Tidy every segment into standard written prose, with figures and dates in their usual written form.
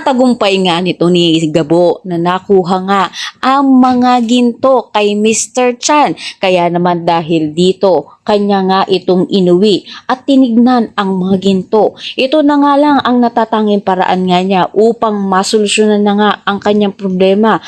Napatagumpay nga nito ni Gabo na nakuha nga ang mga ginto kay Mr. Chan. Kaya naman dahil dito, kanya nga itong inuwi at tinignan ang mga ginto. Ito na nga lang ang natatanging paraan nga niya upang masolusyonan na nga ang kanyang problema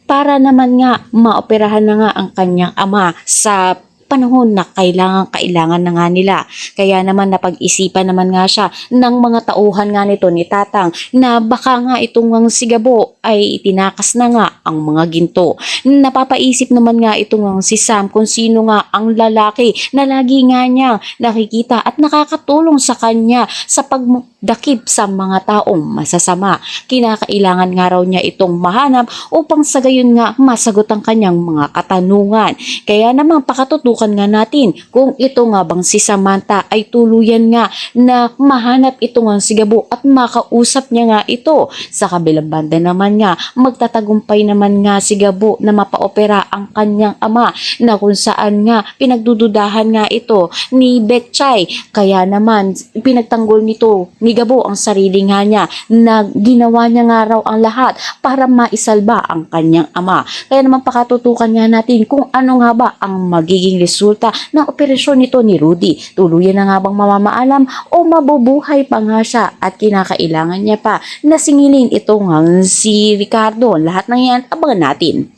para naman nga maoperahan na nga ang kanyang ama sa panahon na kailangan na nga nila. Kaya naman napag-isipan naman nga siya ng mga tauhan nga nito ni Tatang na baka nga itong ang si Gabo ay tinakas na nga ang mga ginto. Napapaisip naman nga itong ang si Sam kung sino nga ang lalaki na lagi nga niyang nakikita at nakakatulong sa kanya sa pagdakip sa mga taong masasama. Kinakailangan nga raw niya itong mahanap upang sa gayon nga masagot ang kanyang mga katanungan. Kaya naman pakatutukan nga natin kung ito nga bang si Samantha ay tuluyan nga na mahanap ito nga si Gabo at makausap niya nga ito. Sa kabilang banda naman nga magtatagumpay naman nga si Gabo na mapaopera ang kanyang ama na kung saan nga pinagdududahan nga ito ni Betchay. Kaya naman pinagtanggol nito ni Gabo ang sarili nga niya na ginawa niya nga raw ang lahat para maisalba ang kanyang ama. Kaya naman pakatutukan nga natin kung ano nga ba ang magiging resulta ng operasyon nito ni Rudy. Tuluyan na nga bang mamamaalam o mabubuhay pa nga siya at kinakailangan niya pa na singilin ito nga si Ricardo. Lahat ng yan abangan natin.